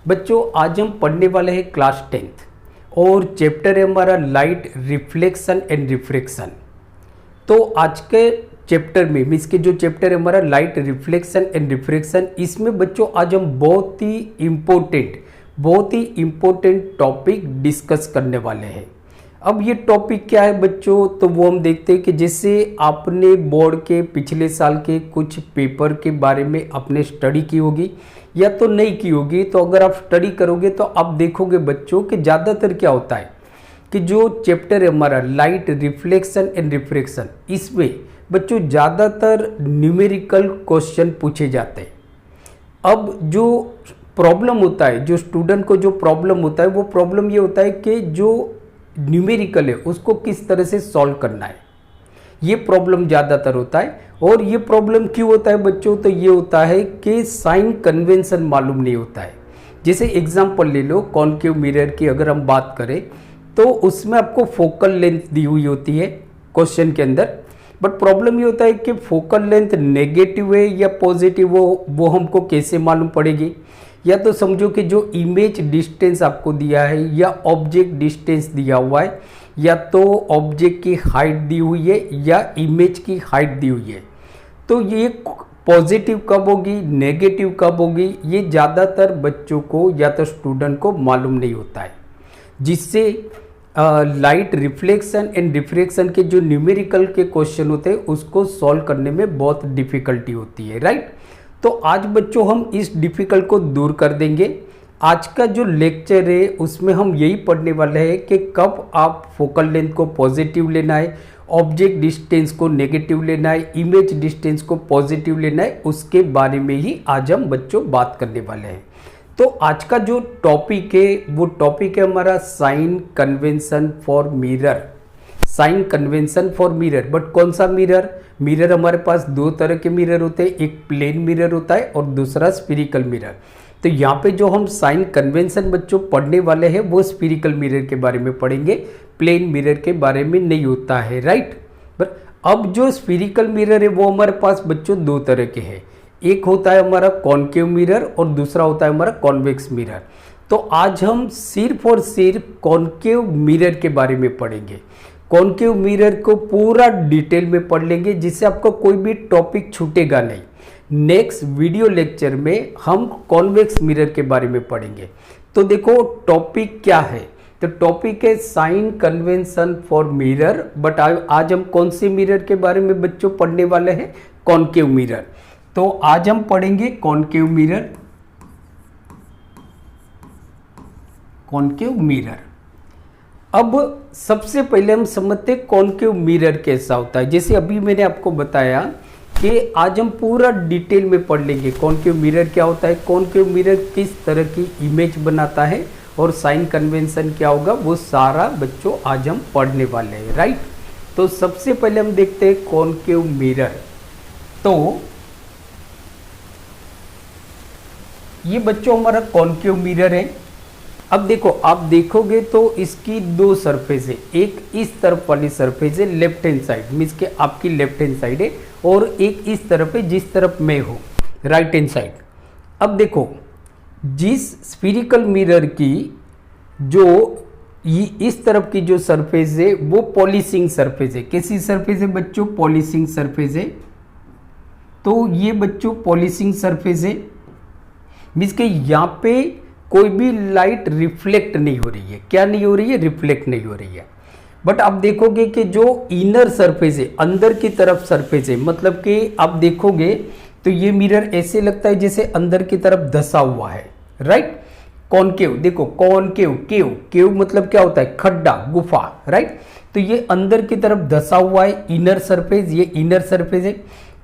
बच्चों आज हम पढ़ने वाले हैं क्लास 10th और चैप्टर है हमारा लाइट रिफ्लेक्शन एंड रिफ्रैक्शन। तो आज के चैप्टर में मीन्स के जो चैप्टर है हमारा लाइट रिफ्लेक्शन एंड रिफ्रैक्शन, इसमें बच्चों आज हम बहुत ही इम्पोर्टेंट टॉपिक डिस्कस करने वाले हैं। अब ये टॉपिक क्या है बच्चों, तो वो हम देखते हैं कि जैसे आपने बोर्ड के पिछले साल के कुछ पेपर के बारे में आपने स्टडी की होगी या तो नहीं की होगी। तो अगर आप स्टडी करोगे तो आप देखोगे बच्चों कि ज़्यादातर क्या होता है कि जो चैप्टर है हमारा लाइट रिफ्लेक्शन एंड रिफ्रैक्शन, इसमें बच्चों ज़्यादातर न्यूमेरिकल क्वेश्चन पूछे जाते हैं। अब जो प्रॉब्लम होता है, जो स्टूडेंट को जो प्रॉब्लम होता है, वो प्रॉब्लम ये होता है कि जो न्यूमेरिकल है उसको किस तरह से सॉल्व करना है, ये प्रॉब्लम ज़्यादातर होता है। और ये प्रॉब्लम क्यों होता है बच्चों, तो ये होता है कि साइन कन्वेंशन मालूम नहीं होता है। जैसे एग्जांपल ले लो, कॉनकेव मिरर की अगर हम बात करें तो उसमें आपको फोकल लेंथ दी हुई होती है क्वेश्चन के अंदर, बट प्रॉब्लम ये होता है कि फोकल लेंथ नेगेटिव है या पॉजिटिव हो, वो हमको कैसे मालूम पड़ेगी। या तो समझो कि जो इमेज डिस्टेंस आपको दिया है या ऑब्जेक्ट डिस्टेंस दिया हुआ है, या तो ऑब्जेक्ट की हाइट दी हुई है या इमेज की हाइट दी हुई है, तो ये पॉजिटिव कब होगी नेगेटिव कब होगी, ये ज़्यादातर बच्चों को या तो स्टूडेंट को मालूम नहीं होता है, जिससे लाइट रिफ्लेक्शन एंड रिफ्रैक्शन के जो न्यूमेरिकल के क्वेश्चन होते हैं उसको सॉल्व करने में बहुत डिफ़िकल्टी होती है, राइट। तो आज बच्चों हम इस डिफ़िकल्ट को दूर कर देंगे। आज का जो लेक्चर है उसमें हम यही पढ़ने वाले हैं कि कब आप फोकल लेंथ को पॉजिटिव लेना है, ऑब्जेक्ट डिस्टेंस को नेगेटिव लेना है, इमेज डिस्टेंस को पॉजिटिव लेना है, उसके बारे में ही आज हम बच्चों बात करने वाले हैं। तो आज का जो टॉपिक है वो टॉपिक है हमारा sign convention for mirror. Sign convention for mirror, but कौन सा मिरर? मिरर हमारे पास दो तरह के मिरर होते हैं, एक प्लेन मिरर होता है और दूसरा स्फीरिकल मिरर। तो यहाँ पे जो हम साइन कन्वेंशन बच्चों पढ़ने वाले हैं वो स्फीरिकल मिरर के बारे में पढ़ेंगे, प्लेन मिरर के बारे में नहीं होता है, राइट। पर अब जो स्फीरिकल मिरर है वो हमारे पास बच्चों दो तरह के हैं, एक होता है हमारा कॉनकेव मिरर और दूसरा होता है हमारा कॉन्वेक्स मिरर। तो आज हम सिर्फ और सिर्फ कॉनकेव मिरर के बारे में पढ़ेंगे। कॉनकेव मिरर को पूरा डिटेल में पढ़ लेंगे, जिससे आपको कोई भी टॉपिक छूटेगा नहीं। नेक्स्ट वीडियो लेक्चर में हम कॉन्वेक्स मिरर के बारे में पढ़ेंगे। तो देखो टॉपिक क्या है, तो टॉपिक है sign convention for mirror, but आज हम कौन से मिरर के बारे में बच्चों पढ़ने वाले हैं? Concave mirror. तो आज हम पढ़ेंगे कॉनकेव मिरर। कॉनकेव मिरर, अब सबसे पहले हम समझते हैं कॉनकेव मिरर कैसा होता है। जैसे अभी मैंने आपको बताया कि आज हम पूरा डिटेल में पढ़ लेंगे कॉनकेव मिरर क्या होता है, कॉनकेव मिरर किस तरह की इमेज बनाता है और साइन कन्वेंशन क्या होगा, वो सारा बच्चों आज हम पढ़ने वाले हैं, राइट। तो सबसे पहले हम देखते हैं कॉनकेव मिरर। तो ये बच्चों हमारा कॉनकेव मिरर है। अब देखो, आप देखोगे तो इसकी दो सरफेस है, एक इस तरफ वाली सरफेस है लेफ्ट हैंड साइड, मीन्स के आपकी लेफ्ट हैंड साइड है, और एक इस तरफ है जिस तरफ मैं हूँ, राइट हैंड साइड। अब देखो, जिस स्फीरिकल मिरर की जो इस तरफ की जो सरफेस है वो पॉलिशिंग सरफेस है। कैसी सरफेस है बच्चों? पॉलिशिंग सरफेस है। तो ये बच्चों पॉलिशिंग सरफेस है, मीन्स के यहाँ पे कोई भी लाइट रिफ्लेक्ट नहीं हो रही है। क्या नहीं हो रही है? रिफ्लेक्ट नहीं हो रही है। बट आप देखोगे कि जो इनर सरफेस है, अंदर की तरफ सरफेस है, मतलब कि आप देखोगे तो ये मिरर ऐसे लगता है जैसे अंदर की तरफ धंसा हुआ है, राइट। कॉनकेव, देखो कॉनकेव, केव मतलब क्या होता है? खड्डा, गुफा, राइट। तो ये अंदर की तरफ धंसा हुआ है, इनर सरफेस, ये इनर सरफेस है।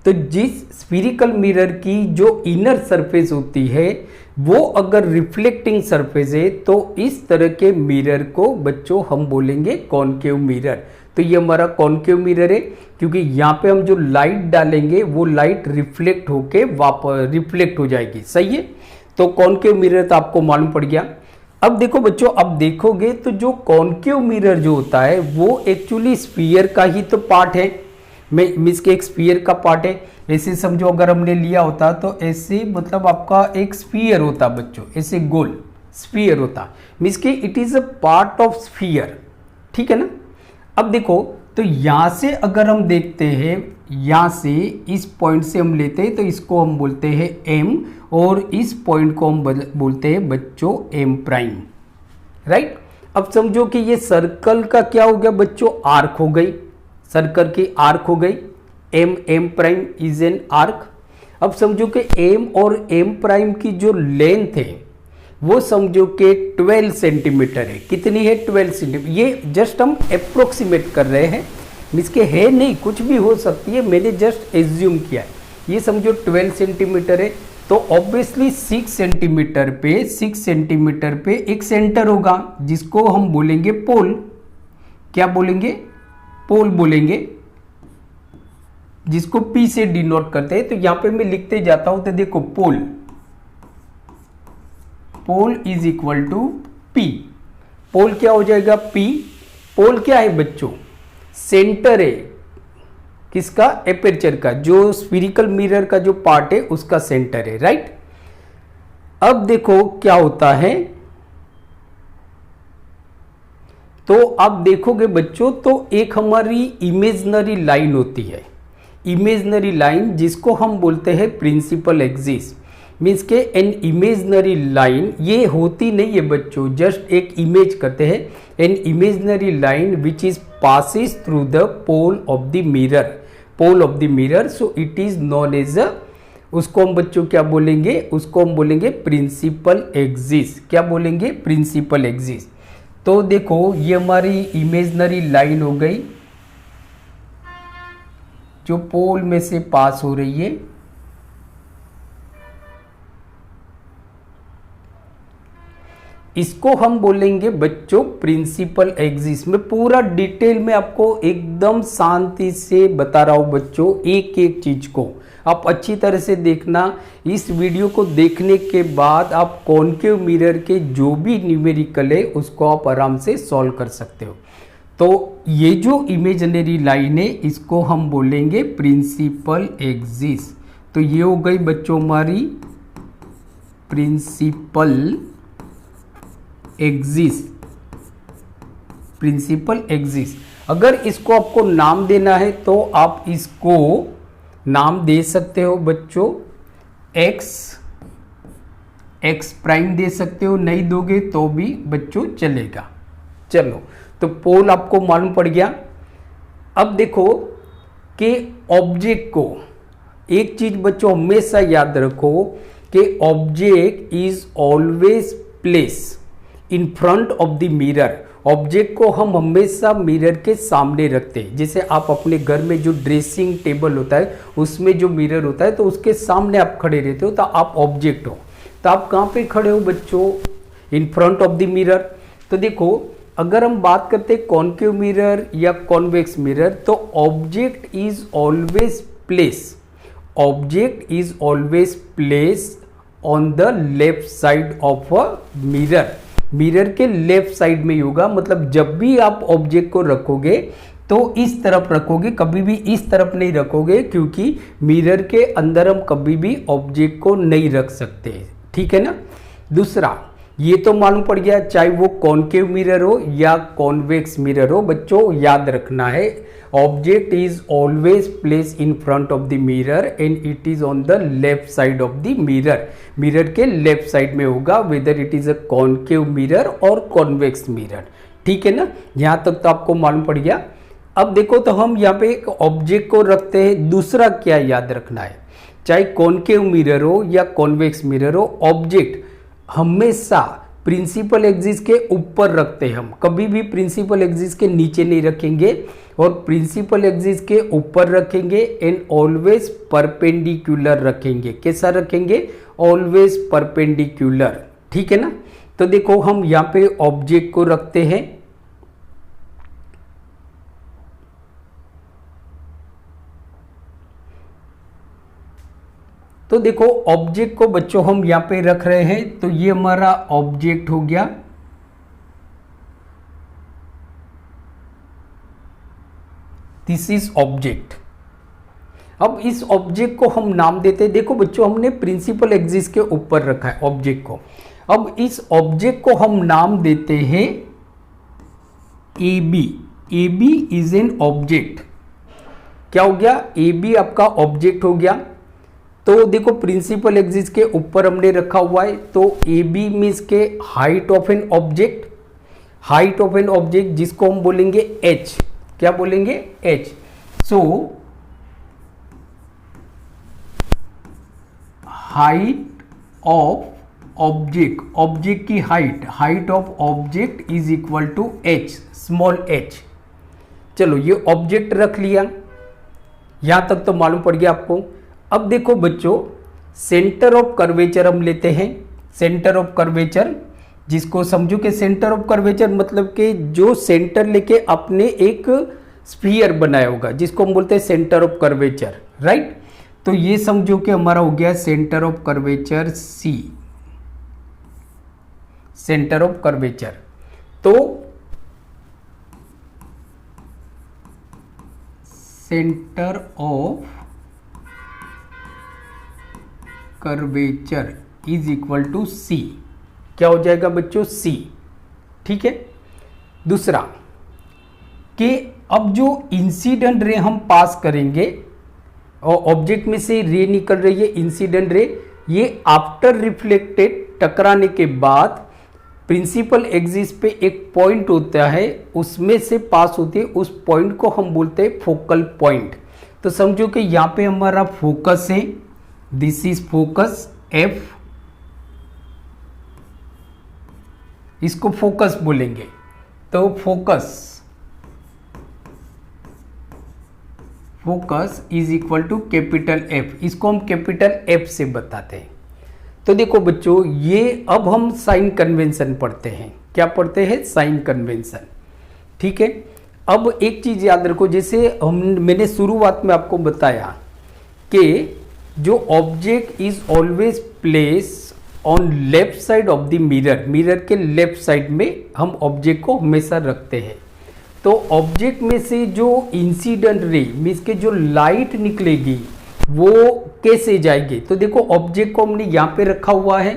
तो जिस स्फीरिकल मिरर की जो इनर सरफेस होती है वो अगर रिफ्लेक्टिंग सरफेस है तो इस तरह के मिरर को बच्चों हम बोलेंगे कॉनकेव मिरर। तो ये हमारा कॉनकेव मिरर है, क्योंकि यहाँ पे हम जो लाइट डालेंगे वो लाइट रिफ्लेक्ट होके वापस रिफ्लेक्ट हो जाएगी, सही है। तो कॉनकेव मिरर तो आपको मालूम पड़ गया। अब देखो बच्चों, अब देखोगे तो जो कॉनकेव मिरर जो होता है वो एक्चुअली स्फीयर का ही तो पार्ट है, मीन्स के एक स्फीयर का पार्ट है। ऐसे समझो, अगर हमने लिया होता तो ऐसे मतलब आपका एक स्फीयर होता बच्चों, ऐसे गोल, स्फीयर होता, मीन्स के it is a part of sphere, ठीक है ना। अब देखो तो यहाँ से अगर हम देखते हैं, यहाँ से इस पॉइंट से हम लेते हैं तो इसको हम बोलते हैं एम, और इस पॉइंट को हम बोलते हैं बच्चों एम प्राइम, राइट। अब समझो कि ये सर्कल का क्या हो गया बच्चों, आर्क हो गई, सर्कल की आर्क हो गई, M prime is an arc. अब समझो कि एम और एम प्राइम की जो लेंथ है वो समझो कि 12 सेंटीमीटर है। कितनी है, 12 सेंटीमीटर। ये जस्ट हम अप्रोक्सीमेट कर रहे हैं, मीन्स के है नहीं, कुछ भी हो सकती है, मैंने जस्ट एज्यूम किया है। ये समझो 12 सेंटीमीटर है, तो ऑब्वियसली 6 सेंटीमीटर पे एक सेंटर होगा जिसको हम बोलेंगे पोल। क्या बोलेंगे, पोल बोलेंगे, जिसको P से डिनोट करते हैं। तो यहां पे मैं लिखते जाता हूं, तो देखो pole is equal to P। पोल क्या हो जाएगा, P। पोल क्या है बच्चों, सेंटर है किसका, एपर्चर का, जो स्फीरिकल मिरर का जो पार्ट है उसका सेंटर है, राइट। अब देखो क्या होता है, तो आप देखोगे बच्चों तो एक हमारी इमेजनरी लाइन होती है, इमेजनरी लाइन जिसको हम बोलते हैं प्रिंसिपल एक्सिस। मीन्स के एन इमेजनरी लाइन, ये होती नहीं है बच्चों, जस्ट एक इमेज करते हैं, an imaginary line which is passes through the pole of the mirror, so it is known as a, उसको हम बच्चों क्या बोलेंगे, उसको हम बोलेंगे प्रिंसिपल एक्सिस। क्या बोलेंगे, प्रिंसिपल एक्सिस। तो देखो ये हमारी इमेजनरी लाइन हो गई जो पोल में से पास हो रही है। इसको हम बोलेंगे बच्चों प्रिंसिपल एक्सिस। में पूरा डिटेल में आपको एकदम शांति से बता रहा हूं बच्चों, एक एक चीज को आप अच्छी तरह से देखना। इस वीडियो को देखने के बाद आप कॉनकेव मिरर के जो भी न्यूमेरिकल है उसको आप आराम से सॉल्व कर सकते हो। तो ये जो इमेजिनरी लाइन है इसको हम बोलेंगे प्रिंसिपल एक्सिस। तो ये हो गई बच्चों हमारी प्रिंसिपल एक्सिस, प्रिंसिपल एक्सिस। अगर इसको आपको नाम देना है तो आप इसको नाम दे सकते हो बच्चों एक्स प्राइम दे सकते हो, नहीं दोगे तो भी बच्चों चलेगा। चलो तो पोल आपको मालूम पड़ गया। अब देखो कि ऑब्जेक्ट को, एक चीज बच्चों हमेशा याद रखो कि object is always place in front of the mirror. Object को हम हमेशा मिरर के सामने रखते हैं। जैसे आप अपने घर में जो ड्रेसिंग टेबल होता है उसमें जो मिरर होता है तो उसके सामने आप खड़े रहते हो, तो आप ऑब्जेक्ट हो। तो आप कहाँ पे खड़े हो बच्चों, इन फ्रंट ऑफ द मिरर। तो देखो अगर हम बात करते हैं कॉनकेव मिरर या कॉन्वेक्स मिरर, तो object is always place on the left side of a mirror. Mirror के लेफ्ट साइड में ही होगा, मतलब जब भी आप ऑब्जेक्ट को रखोगे तो इस तरफ रखोगे, कभी भी इस तरफ नहीं रखोगे, क्योंकि मिरर के अंदर हम कभी भी ऑब्जेक्ट को नहीं रख सकते, ठीक है ना। दूसरा ये तो मालूम पड़ गया, चाहे वो कॉनकेव मिरर हो या कॉन्वेक्स मिरर हो, बच्चों याद रखना है object is always place in front of the mirror and it is on the left side of the mirror. Mirror के लेफ्ट साइड में होगा, weather it is a concave mirror और कॉन्वेक्स मिरर, ठीक है ना। यहाँ तक तो आपको मालूम पड़ गया। अब देखो तो हम यहाँ पे एक ऑब्जेक्ट को रखते हैं। दूसरा क्या याद रखना है, चाहे कॉनकेव मिरर हो या कॉन्वेक्स मिरर हो, ऑब्जेक्ट हमेशा प्रिंसिपल एक्सिस के ऊपर रखते हैं हम, कभी भी प्रिंसिपल एक्सिस के नीचे नहीं रखेंगे और प्रिंसिपल एक्सिस के ऊपर रखेंगे एंड ऑलवेज परपेंडिकुलर रखेंगे। कैसा रखेंगे, ऑलवेज परपेंडिकुलर, ठीक है ना। तो देखो हम यहाँ पे ऑब्जेक्ट को रखते हैं, तो देखो ऑब्जेक्ट को बच्चों हम यहाँ पे रख रहे हैं, तो ये हमारा ऑब्जेक्ट हो गया। This is object. अब इस ऑब्जेक्ट को हम नाम देते हैं, देखो बच्चों हमने प्रिंसिपल एक्सिस के ऊपर रखा है ऑब्जेक्ट को। अब इस ऑब्जेक्ट को हम नाम देते हैं A B. A B is an object. क्या हो गया? ए बी आपका ऑब्जेक्ट हो गया। तो देखो प्रिंसिपल एक्सिस के ऊपर हमने रखा हुआ है, तो ए बी मीन्स के height of an object, height of an object जिसको हम बोलेंगे एच। क्या बोलेंगे? H. So height of object, object की height, height of object is equal to H, small H. चलो ये ऑब्जेक्ट रख लिया, यहां तक तो मालूम पड़ गया आपको। अब देखो बच्चों, सेंटर ऑफ कर्वेचर हम लेते हैं। सेंटर ऑफ कर्वेचर, जिसको समझो कि सेंटर ऑफ कर्वेचर मतलब कि जो सेंटर लेके आपने एक स्फीयर बनाया होगा, जिसको हम बोलते हैं सेंटर ऑफ कर्वेचर, राइट। तो ये समझो कि हमारा हो गया centre of curvature C, centre of curvature. तो centre of curvature is equal to C. क्या हो जाएगा बच्चों? सी। ठीक है। दूसरा कि अब जो इंसिडेंट रे हम पास करेंगे और ऑब्जेक्ट में से रे निकल रही है, इंसिडेंट रे, ये आफ्टर रिफ्लेक्टेड, टकराने के बाद प्रिंसिपल एक्सिस पे एक पॉइंट होता है, उसमें से पास होती है। उस पॉइंट को हम बोलते हैं फोकल पॉइंट। तो समझो कि यहाँ पे हमारा फोकस है, दिस इज फोकस एफ, इसको फोकस बोलेंगे। तो focus, focus is equal to capital F, इसको हम कैपिटल एफ से बताते हैं। तो देखो बच्चों, ये अब हम साइन कन्वेंशन पढ़ते हैं। क्या पढ़ते हैं? Sign convention. ठीक है। अब एक चीज याद रखो, जैसे मैंने शुरुआत में आपको बताया कि जो object is always place on left side of the mirror, mirror के लेफ्ट साइड में हम ऑब्जेक्ट को हमेशा रखते हैं। तो ऑब्जेक्ट में से जो इंसिडेंट रे मीन्स के जो लाइट निकलेगी वो कैसे जाएगी? तो देखो ऑब्जेक्ट को हमने यहाँ पे रखा हुआ है,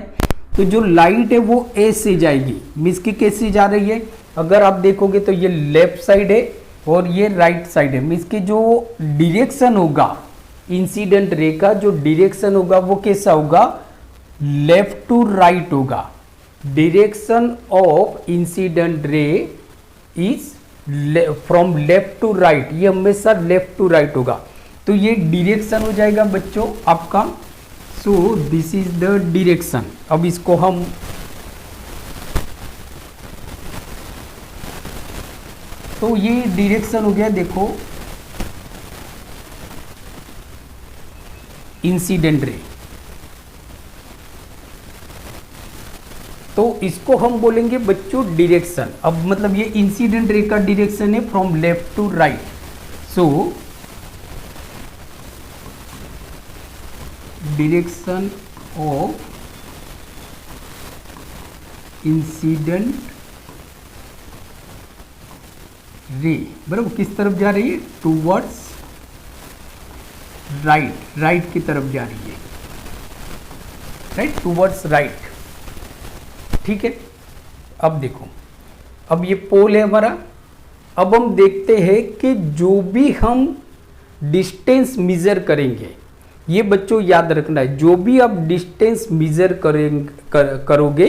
तो जो लाइट है वो ए से जाएगी। मीन्स की कैसे जा रही है? अगर आप देखोगे तो ये लेफ्ट साइड है और ये राइट साइड है। मीन्स की जो डिरेक्शन होगा इंसिडेंट रे का, जो डिरेक्शन होगा वो कैसा होगा? लेफ्ट टू राइट होगा। Direction of incident ray is from left to right, ये हमेशा लेफ्ट टू राइट होगा। तो ये डिरेक्शन हो जाएगा बच्चों आपका। So this is the direction. अब इसको हम तो ये डिरेक्शन हो गया, देखो इंसिडेंट रे। तो इसको हम बोलेंगे बच्चों डिरेक्शन। अब मतलब ये इंसिडेंट रे का डिरेक्शन है from left to right. So direction of incident ray बराबर किस तरफ जा रही है? टूवर्ड्स राइट, राइट की तरफ जा रही है, राइट, टूवर्ड्स राइट। ठीक है। अब देखो, अब ये पोल है हमारा। अब हम देखते हैं कि जो भी हम डिस्टेंस मेजर करेंगे, ये बच्चों याद रखना है, जो भी आप डिस्टेंस मेजर करोगे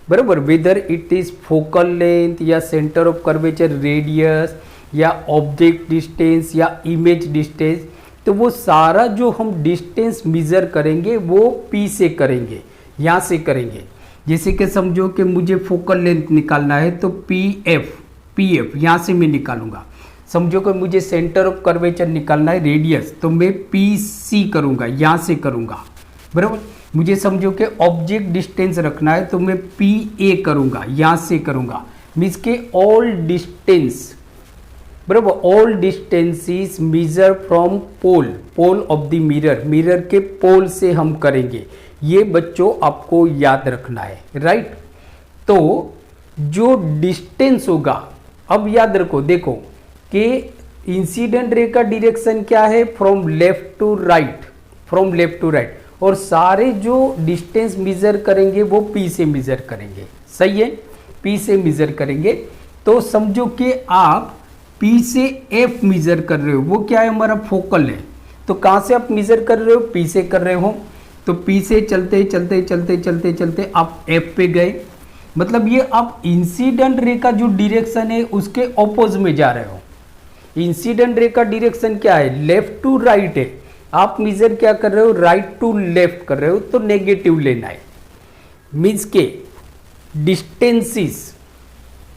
बराबर, weather it is focal length या सेंटर ऑफ कर्वेचर रेडियस या ऑब्जेक्ट डिस्टेंस या इमेज डिस्टेंस, तो वो सारा जो हम डिस्टेंस मेजर करेंगे वो पी से करेंगे, यहाँ से करेंगे। जैसे कि समझो कि मुझे फोकल लेंथ निकालना है तो पी एफ यहाँ से मैं निकालूंगा। समझो कि मुझे सेंटर ऑफ कर्वेचर निकालना है रेडियस, तो मैं पी सी करूँगा, यहाँ से करूँगा बराबर। मुझे समझो कि ऑब्जेक्ट डिस्टेंस रखना है तो मैं पी ए करूँगा, यहाँ से करूँगा। मीन्स के ऑल डिस्टेंस बराबर, all distance is measure from pole of the mirror, mirror के पोल से हम करेंगे। ये बच्चों आपको याद रखना है, राइट। तो जो डिस्टेंस होगा, अब याद रखो, देखो कि इंसिडेंट रे का डायरेक्शन क्या है? From left to right, from left to right. और सारे जो डिस्टेंस मेजर करेंगे वो पी से मेजर करेंगे। सही है, पी से मेजर करेंगे। तो समझो कि आप पी से एफ मेजर कर रहे हो, वो क्या है हमारा फोकल है। तो कहाँ से आप मेजर कर रहे हो, पी से कर रहे हो। तो पी से चलते चलते चलते चलते चलते आप एफ पे गए, मतलब ये आप इंसिडेंट रे का जो डायरेक्शन है उसके ऑपोज में जा रहे हो। इंसिडेंट रे का डायरेक्शन क्या है, लेफ्ट टू राइट है, आप मेजर क्या कर रहे हो, राइट टू लेफ्ट कर रहे हो, तो नेगेटिव लेना है। मीन्स के डिस्टेंसिस,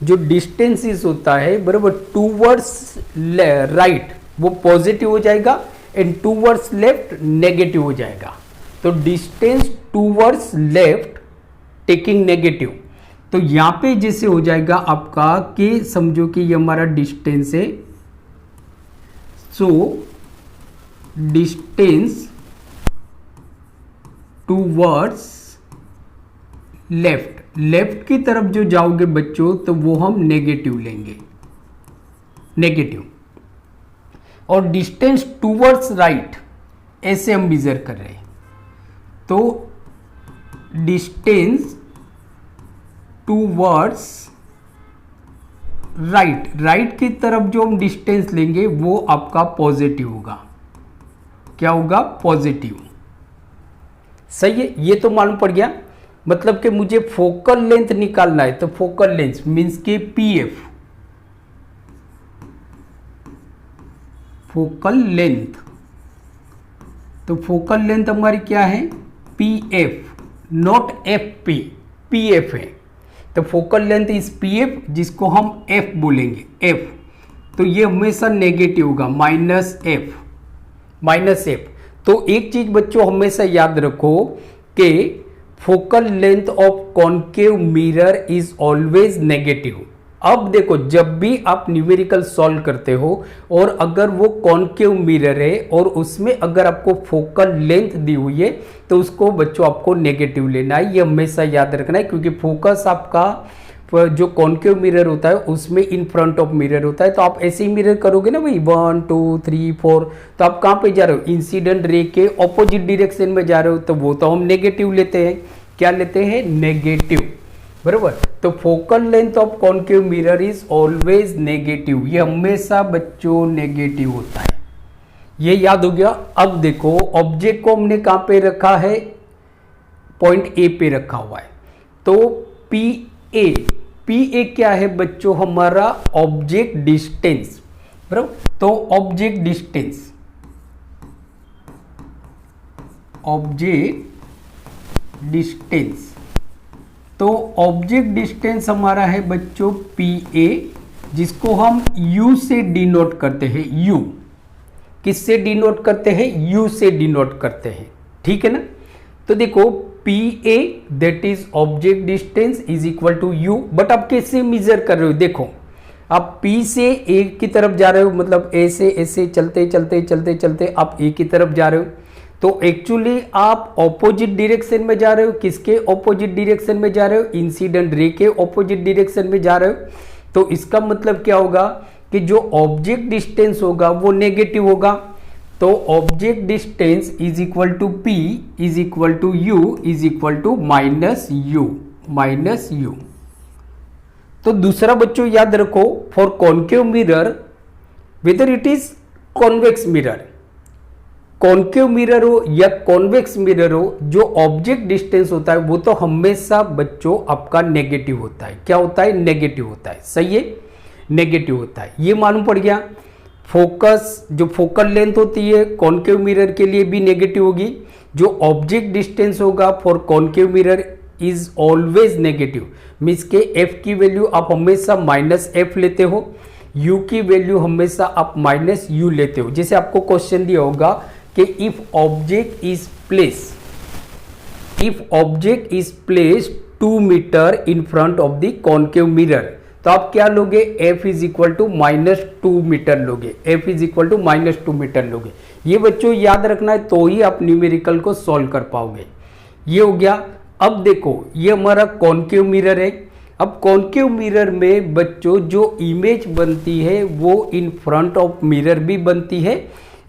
जो डिस्टेंसिस होता है बराबर, टूवर्ड्स राइट वो पॉजिटिव हो जाएगा एंड टूवर्ड्स लेफ्ट नेगेटिव हो जाएगा। तो distance towards left taking negative, तो यहां पे जैसे हो जाएगा आपका कि समझो कि ये हमारा डिस्टेंस है। So distance towards left, left की तरफ जो जाओगे बच्चों तो वो हम नेगेटिव लेंगे, नेगेटिव। और डिस्टेंस टूवर्ड्स राइट ऐसे हम मेजर कर रहे हैं। तो डिस्टेंस टूवर्ड्स राइट, राइट की तरफ जो हम डिस्टेंस लेंगे वो आपका पॉजिटिव होगा। क्या होगा, पॉजिटिव। सही है, ये तो मालूम पड़ गया। मतलब कि मुझे फोकल लेंथ निकालना है, तो फोकल लेंथ मीन्स के पी एफ, फोकल लेंथ। तो फोकल लेंथ हमारी क्या है, P F, not F P, P F है। तो focal length is P F, जिसको हम एफ बोलेंगे, एफ। तो ये हमेशा नेगेटिव होगा, माइनस एफ, माइनस एफ। तो एक चीज बच्चों हमेशा याद रखो कि focal length of concave mirror is always negative. अब देखो, जब भी आप न्यूमेरिकल सॉल्व करते हो और अगर वो कॉन्केव मिरर है और उसमें अगर आपको फोकल लेंथ दी हुई है तो उसको बच्चों आपको नेगेटिव लेना है, ये हमेशा याद रखना है। क्योंकि फोकस आपका जो कॉन्केव मिरर होता है उसमें इन फ्रंट ऑफ मिरर होता है। तो आप ऐसे ही मिरर करोगे ना भाई, 1 2 3 4, तो आप कहाँ पे जा रहे हो, इंसिडेंट रे के ऑपोजिट डायरेक्शन में जा रहे हो, तो वो तो हम नेगेटिव लेते हैं। क्या लेते हैं, नेगेटिव, बराबर। तो focal length of concave mirror is always negative, ये हमेशा बच्चों नेगेटिव होता है, ये याद हो गया। अब देखो ऑब्जेक्ट को हमने कहाँ पे रखा है, पॉइंट ए पे रखा हुआ है। तो पी ए, पी ए क्या है बच्चों, हमारा ऑब्जेक्ट डिस्टेंस, बराबर। तो ऑब्जेक्ट डिस्टेंस, ऑब्जेक्ट डिस्टेंस, तो ऑब्जेक्ट डिस्टेंस हमारा है बच्चों पी ए, जिसको हम u से डिनोट करते हैं। u किससे डिनोट करते हैं, u से डिनोट करते हैं, ठीक है ना। तो देखो P A that is object distance is equal to u, but आप कैसे मेजर कर रहे हो, देखो आप P से A की तरफ जा रहे हो, मतलब A से ऐसे चलते चलते चलते चलते आप A की तरफ जा रहे हो। तो एक्चुअली आप ऑपोजिट डायरेक्शन में जा रहे हो, किसके ऑपोजिट डायरेक्शन में जा रहे हो, इंसिडेंट रे के ऑपोजिट डायरेक्शन में जा रहे हो। तो इसका मतलब क्या होगा कि जो ऑब्जेक्ट डिस्टेंस होगा वो नेगेटिव होगा। तो object distance is equal to P is equal to u is equal to minus u, minus u. तो दूसरा बच्चों याद रखो, for concave mirror whether it is convex mirror, concave mirror हो या कॉन्वेक्स मिरर हो, जो ऑब्जेक्ट डिस्टेंस होता है वो तो हमेशा बच्चों आपका नेगेटिव होता है। क्या होता है, नेगेटिव होता है। सही है, नेगेटिव होता है, ये मालूम पड़ गया। फोकस, जो फोकल लेंथ होती है कॉन्केव मिरर के लिए भी नेगेटिव होगी। जो ऑब्जेक्ट डिस्टेंस होगा for concave mirror is always negative, means के एफ की वैल्यू आप हमेशा माइनस एफ लेते हो, यू की वैल्यू हमेशा आप माइनस यू लेते हो। जैसे आपको क्वेश्चन दिया होगा कि if object is place 2 metre in front of the concave mirror, तो आप क्या लोगे, F is equal to -2 metre लोगे, F is equal to -2 metre लोगे। ये बच्चों याद रखना है, तो ही आप न्यूमेरिकल को सॉल्व कर पाओगे। ये हो गया। अब देखो ये हमारा कॉन्केव मिरर है। अब कॉन्केव मिरर में बच्चों जो इमेज बनती है वो इन फ्रंट ऑफ मिरर भी बनती है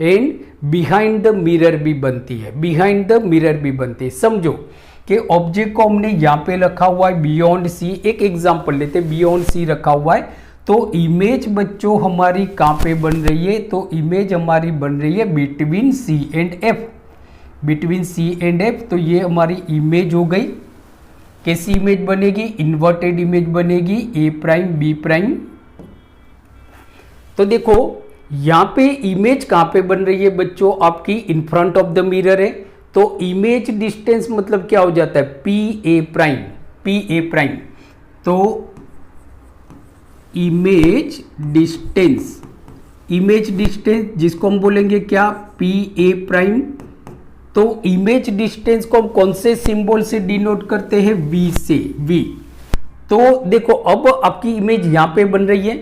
एंड बिहाइंड द मिरर भी बनती है, बिहाइंड द मिरर भी बनती है। समझो कि ऑब्जेक्ट को हमने यहाँ पे रखा हुआ है बियॉन्ड सी, एक एग्जांपल लेते हैं, बियॉन्ड सी रखा हुआ है, तो इमेज बच्चों हमारी कहाँ पे बन रही है, तो इमेज हमारी बन रही है between C and F, between C and F. तो ये हमारी इमेज हो गई। कैसी इमेज बनेगी, इन्वर्टेड इमेज बनेगी, ए प्राइम बी प्राइम। तो देखो यहां पे इमेज कहां पे बन रही है बच्चों, आपकी इन फ्रंट ऑफ द मिरर है, तो इमेज डिस्टेंस मतलब क्या हो जाता है, P A prime, P A prime. तो इमेज डिस्टेंस, इमेज डिस्टेंस जिसको हम बोलेंगे क्या, पी ए प्राइम। तो इमेज डिस्टेंस को हम कौन से सिंबल से डिनोट करते हैं, वी से, वी। तो देखो अब आपकी इमेज यहां पे बन रही है,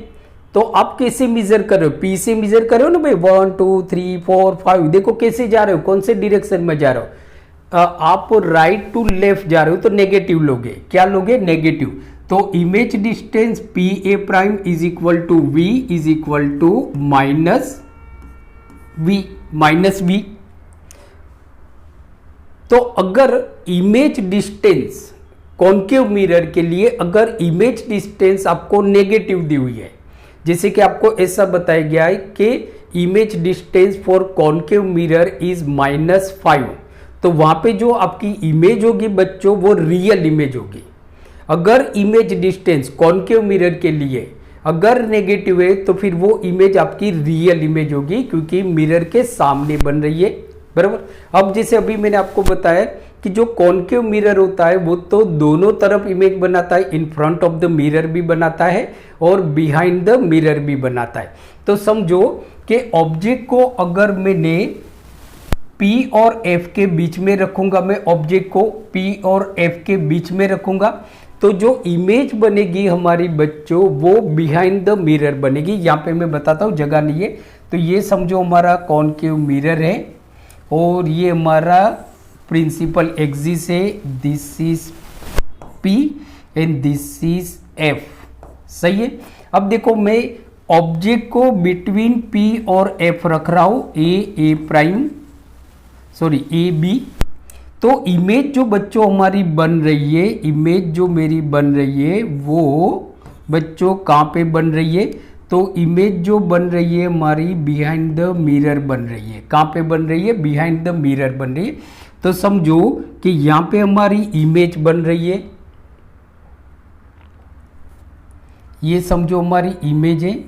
तो आप कैसे मेजर कर रहे हो, पी से मेजर कर रहे हो ना भाई, 1 2 3 4 5। देखो कैसे जा रहे हो, कौन से डायरेक्शन में जा रहे हो, आप राइट टू लेफ्ट जा रहे हो, तो नेगेटिव लोगे, क्या लोगे, नेगेटिव। तो image distance P A prime is equal to V is equal to minus V, minus V. तो अगर इमेज डिस्टेंस कॉन्केव मिरर के लिए, अगर इमेज डिस्टेंस आपको नेगेटिव दी हुई है, जैसे कि आपको ऐसा बताया गया है कि image distance for concave mirror is -5, तो वहां पे जो आपकी इमेज होगी बच्चों वो रियल इमेज होगी। अगर इमेज डिस्टेंस कॉन्केव मिरर के लिए अगर नेगेटिव है तो फिर वो इमेज आपकी रियल इमेज होगी, क्योंकि मिरर के सामने बन रही है, बराबर। अब जैसे अभी मैंने आपको बताया कि जो कॉन्केव मिरर होता है वो तो दोनों तरफ इमेज बनाता है, इन फ्रंट ऑफ द मिरर भी बनाता है और बिहाइंड द मिरर भी बनाता है। तो समझो कि ऑब्जेक्ट को अगर मैंने P और F के बीच में रखूंगा, मैं ऑब्जेक्ट को P और F के बीच में रखूंगा, तो जो इमेज बनेगी हमारी बच्चों वो बिहाइंड द मिरर बनेगी। यहाँ पे मैं बताता हूँ, जगह नहीं है। तो ये समझो हमारा कॉन्केव मिरर है और ये हमारा प्रिंसिपल एक्सिस है, this is P and this is F, सही है। अब देखो मैं ऑब्जेक्ट को बिटवीन P और F रख रहा हूं, ए प्राइम, सॉरी ए बी। तो इमेज जो बच्चों हमारी बन रही है, इमेज जो मेरी बन रही है वो बच्चों कहाँ पे बन रही है, तो इमेज जो बन रही है हमारी बिहाइंड द मिरर बन रही है। कहाँ पे बन रही है, बिहाइंड द मिरर बन रही है। तो समझो कि यहाँ पे हमारी इमेज बन रही है, ये समझो हमारी इमेज है,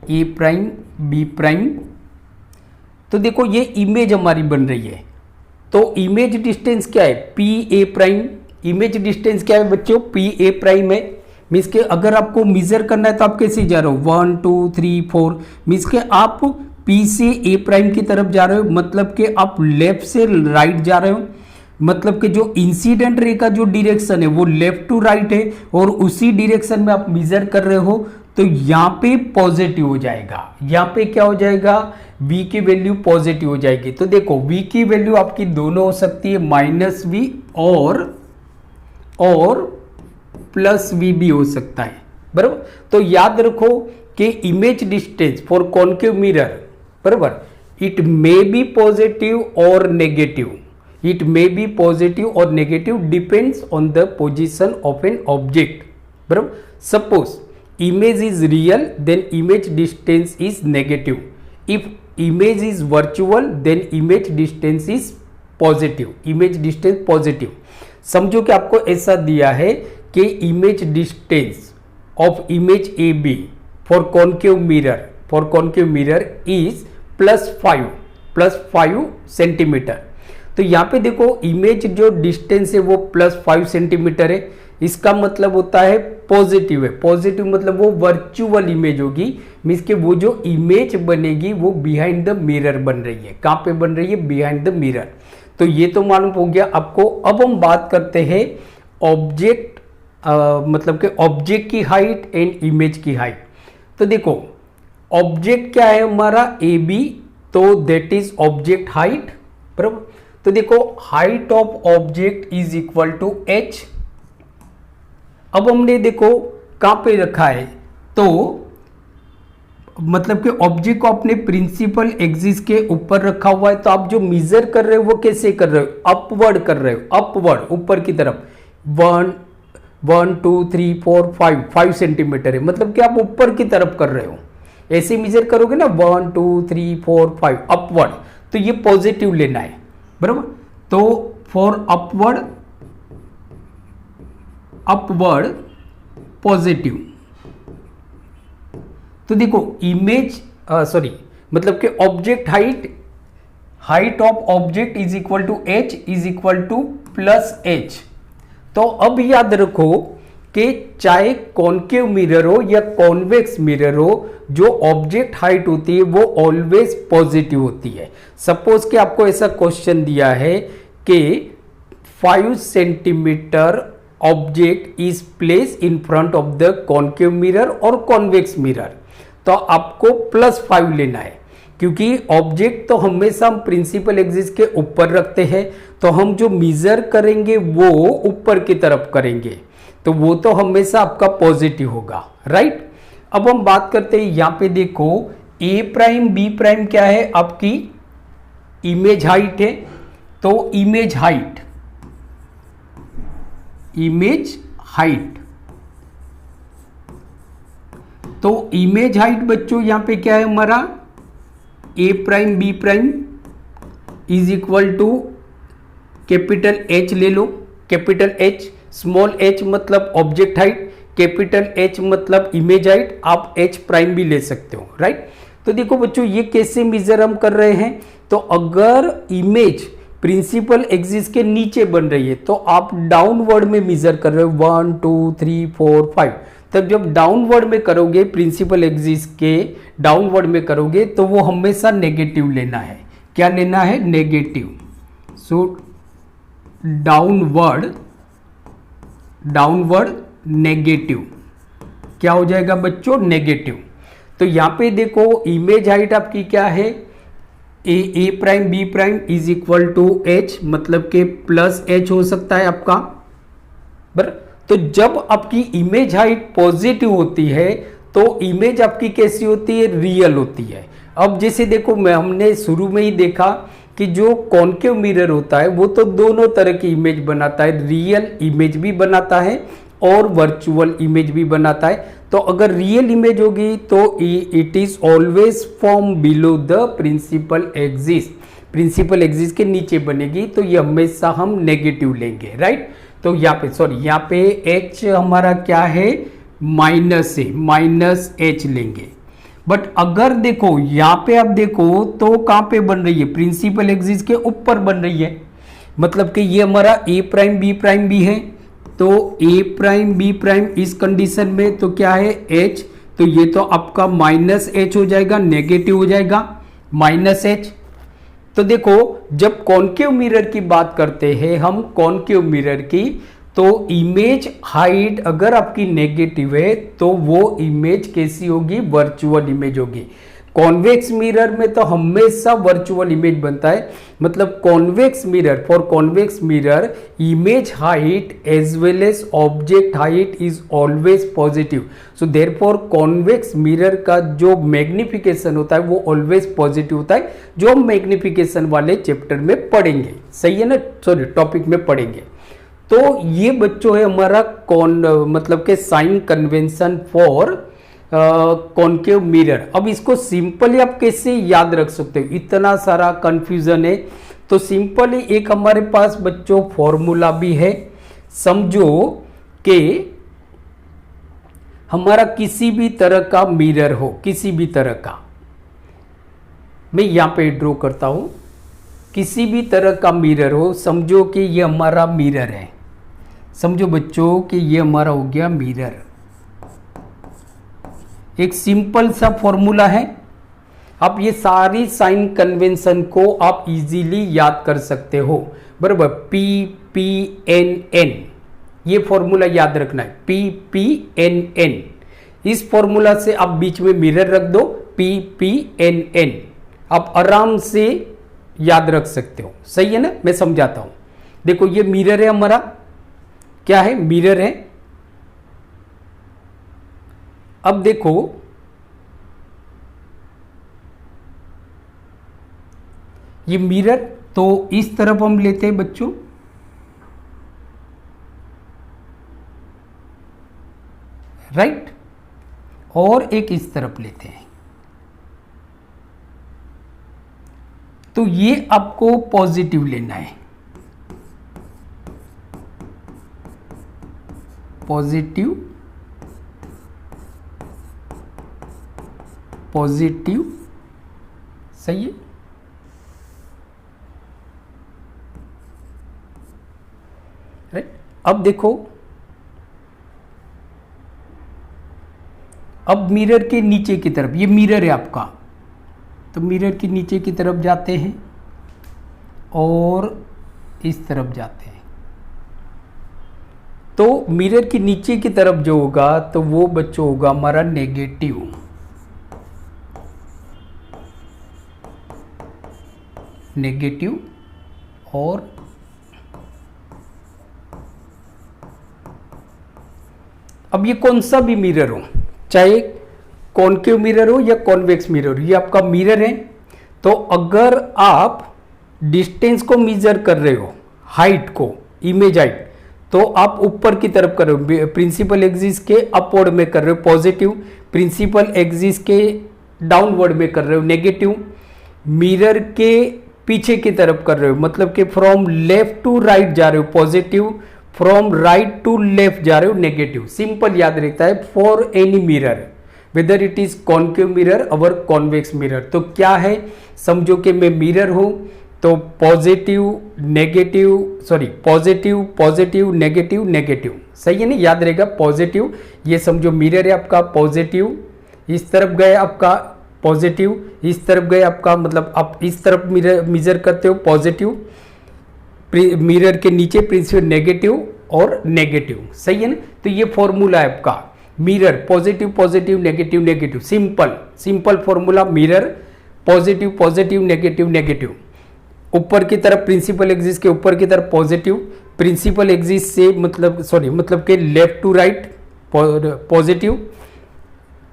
ए प्राइम बी प्राइम। तो देखो ये इमेज हमारी बन रही है, तो इमेज डिस्टेंस क्या है, P A prime. Image distance क्या है बच्चों, पी ए प्राइम है। मीन्स के अगर आपको मेजर करना है तो आप कैसे जा रहे हो, 1 2 3 4, मीन्स के आप P से A प्राइम की तरफ जा रहे हो, मतलब कि आप लेफ्ट से राइट जा रहे हो, मतलब कि जो इंसिडेंट रे का जो डायरेक्शन है वो लेफ्ट टू राइट है और उसी डायरेक्शन में आप मेजर कर रहे हो, तो यहाँ पे पॉजिटिव हो जाएगा। यहाँ पे क्या हो जाएगा, V की वैल्यू पॉजिटिव हो जाएगी। तो देखो V की वैल्यू आपकी दोनों हो सकती है, -V और +V भी हो सकता है, बराबर। तो याद रखो कि image distance for concave mirror, बराबर, इट मे बी पॉजिटिव और negative, it may be positive और negative, depends on the position of an object, बराबर। Suppose image is real, then image distance is negative. If image is virtual, then image distance is positive, image distance positive। समझो कि आपको ऐसा दिया है कि image distance of image A B for concave mirror is +5 centimetre. तो यहाँ पे देखो इमेज जो डिस्टेंस है वो +5 सेंटीमीटर है, इसका मतलब होता है पॉजिटिव है। पॉजिटिव मतलब वो वर्चुअल इमेज होगी, मीन्स के वो जो इमेज बनेगी वो बिहाइंड द मिरर बन रही है। कहाँ पे बन रही है, बिहाइंड द मिरर। तो ये तो मालूम हो गया आपको। अब हम बात करते हैं ऑब्जेक्ट, मतलब कि ऑब्जेक्ट की हाइट एंड इमेज की हाइट। तो देखो ऑब्जेक्ट क्या है हमारा ए बी, तो दैट इज ऑब्जेक्ट हाइट, बराबर। तो देखो height of object is equal to h। अब हमने देखो कहां पे रखा है, तो मतलब कि ऑब्जेक्ट को अपने प्रिंसिपल एक्सिस के ऊपर रखा हुआ है, तो आप जो मेजर कर रहे हो वो कैसे कर रहे हो, अपवर्ड कर रहे हो, अपवर्ड ऊपर की तरफ 1 2 3 4 5 सेंटीमीटर है, मतलब कि आप ऊपर की तरफ कर रहे हो। ऐसे मेजर करोगे ना 1 2 3 4 5 अपवर्ड, तो ये पॉजिटिव लेना है, बराबर। तो फॉर अपवर्ड पॉजिटिव, तो देखो इमेज मतलब कि object height of object is equal to H is equal to plus H. तो अब याद रखो कि चाहे कॉनकेव मिरर हो या कॉन्वेक्स मिरर हो, जो ऑब्जेक्ट हाइट होती है वो ऑलवेज पॉजिटिव होती है। सपोज कि आपको ऐसा क्वेश्चन दिया है कि 5 centimetre object is place in front of the concave mirror और कॉन्वेक्स मिरर, तो आपको +5 लेना है, क्योंकि ऑब्जेक्ट तो हमेशा हम प्रिंसिपल एक्सिस के ऊपर रखते हैं, तो हम जो मेजर करेंगे वो ऊपर की तरफ करेंगे, तो वो तो हमेशा आपका पॉजिटिव होगा, राइट। अब हम बात करते हैं, यहां पे देखो A प्राइम B प्राइम क्या है, आपकी इमेज हाइट है, तो इमेज हाइट तो इमेज हाइट बच्चों यहां पे क्या है हमारा, A prime B prime is equal to capital H ले लो, कैपिटल H, स्मॉल h मतलब ऑब्जेक्ट हाइट, कैपिटल H मतलब इमेज हाइट, आप H प्राइम भी ले सकते हो, राइट। तो देखो बच्चों ये कैसे मेजर हम कर रहे हैं, तो अगर इमेज प्रिंसिपल एक्सिस के नीचे बन रही है तो आप डाउनवर्ड में मेजर कर रहे हो 1 2 3 4 5, तब जब डाउनवर्ड में करोगे, प्रिंसिपल एक्सिस के डाउनवर्ड में करोगे, तो वो हमेशा नेगेटिव लेना है। क्या लेना है, नेगेटिव। सो डाउनवर्ड नेगेटिव, क्या हो जाएगा बच्चों, नेगेटिव। तो यहां पे देखो इमेज हाइट आपकी क्या है, A prime B prime is equal to H, मतलब के प्लस एच हो सकता है आपका, बराबर। तो जब आपकी इमेज हाइट पॉजिटिव होती है तो इमेज आपकी कैसी होती है, रियल होती है। अब जैसे देखो हमने शुरू में ही देखा कि जो कॉनकेव मिरर होता है वो तो दोनों तरह की इमेज बनाता है, रियल इमेज भी बनाता है और वर्चुअल इमेज भी बनाता है। तो अगर रियल इमेज होगी तो it is always form below the principal axis, principal axis के नीचे बनेगी, तो ये हमेशा हम नेगेटिव लेंगे, राइट। तो यहाँ पे h हमारा क्या है, माइनस है, माइनस h लेंगे। बट अगर देखो यहाँ पे आप देखो तो कहां पे बन रही है, प्रिंसिपल एक्सिस के ऊपर बन रही है, मतलब कि ये हमारा a प्राइम b प्राइम भी है, तो a प्राइम b प्राइम इस कंडीशन में तो क्या है h, तो ये तो आपका माइनस h हो जाएगा, नेगेटिव हो जाएगा माइनस h। तो देखो जब कॉनकेव मिरर की बात करते हैं हम, कॉनकेव मिरर की, तो इमेज हाइट अगर आपकी नेगेटिव है तो वो इमेज कैसी होगी, वर्चुअल इमेज होगी। कॉन्वेक्स मिरर में तो हमेशा वर्चुअल इमेज बनता है, मतलब convex mirror, for convex mirror image height as well as object height is always positive. So therefore convex mirror का जो मैग्निफिकेशन होता है वो ऑलवेज पॉजिटिव होता है, जो हम मैग्निफिकेशन वाले चैप्टर में पढ़ेंगे, सही है ना, सॉरी टॉपिक में पढ़ेंगे। तो ये बच्चों है हमारा मतलब के sign convention for concave mirror. अब इसको सिंपली आप कैसे याद रख सकते हो, इतना सारा कंफ्यूजन है, तो सिंपली एक हमारे पास बच्चों फॉर्मूला भी है। समझो कि हमारा किसी भी तरह का मिरर हो, किसी भी तरह का, मैं यहां पे ड्रॉ करता हूं, किसी भी तरह का मिरर हो, समझो कि ये हमारा मिरर है, समझो बच्चों कि ये हमारा हो गया मिरर। एक सिंपल सा फॉर्मूला है, आप ये सारी साइन कन्वेंशन को आप इजीली याद कर सकते हो, बराबर। पी पी एन एन, ये फॉर्मूला याद रखना है, पी पी एन एन। इस फॉर्मूला से आप बीच में मिरर रख दो, पी पी एन एन, आप आराम से याद रख सकते हो, सही है ना। मैं समझाता हूं, देखो ये मिरर है हमारा, क्या है, मिरर है। अब देखो ये मिरर, तो इस तरफ हम लेते हैं बच्चों, राइट, और एक इस तरफ लेते हैं। तो ये आपको पॉजिटिव लेना है, पॉजिटिव, पॉजिटिव, सही है। राइट, अब देखो, अब मिरर के नीचे की तरफ, ये मिरर है आपका, तो मिरर के नीचे की तरफ जाते हैं और इस तरफ जाते हैं। तो मिरर के नीचे की तरफ जो होगा तो वो बच्चों होगा हमारा नेगेटिव, नेगेटिव, और अब ये कौन सा भी मिरर हो, चाहे कॉनकेव मिरर हो या कॉन्वेक्स मिरर हो, ये आपका मिरर है। तो अगर आप डिस्टेंस को मेजर कर रहे हो, हाइट को, इमेज हाइट, तो आप ऊपर की तरफ कर रहे हो, प्रिंसिपल एक्सिस के अपवर्ड में कर रहे हो पॉजिटिव, प्रिंसिपल एक्सिस के डाउनवर्ड में कर रहे हो नेगेटिव, मिरर के पीछे की तरफ कर रहे हो, मतलब कि फ्रॉम लेफ्ट टू राइट जा रहे हो positive, from right to left जा रहे हो नेगेटिव। सिंपल याद रहता है for any mirror, whether it is concave mirror और कॉन्वेक्स मिरर। तो क्या है, समझो कि मैं मिरर हूं, तो positive negative, sorry positive positive negative negative, सही है ना, याद रहेगा पॉजिटिव। ये समझो मिरर है आपका, पॉजिटिव, इस तरफ गए आपका पॉजिटिव, इस तरफ गए आपका, मतलब आप इस तरफ मिरर मेजर करते हो पॉजिटिव, मिरर के नीचे प्रिंसिपल नेगेटिव और नेगेटिव, सही है ना। तो ये फॉर्मूला है आपका mirror, positive positive negative negative, simple simple formula mirror, positive positive negative negative, ऊपर की तरफ प्रिंसिपल एक्सिस के ऊपर की तरफ पॉजिटिव, प्रिंसिपल एक्सिस से मतलब के left to right positive,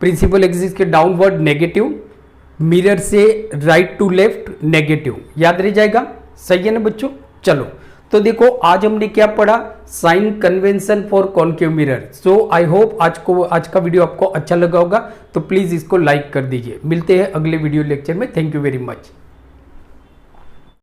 principal axis के डाउनवर्ड नेगेटिव, मिरर से राइट टू लेफ्ट नेगेटिव, याद रह जाएगा, सही है ना बच्चों। चलो, तो देखो आज हमने क्या पढ़ा, sign convention for concave mirror. So I hope आज का वीडियो आपको अच्छा लगा होगा, तो प्लीज इसको लाइक कर दीजिए। मिलते हैं अगले वीडियो लेक्चर में। Thank you very much.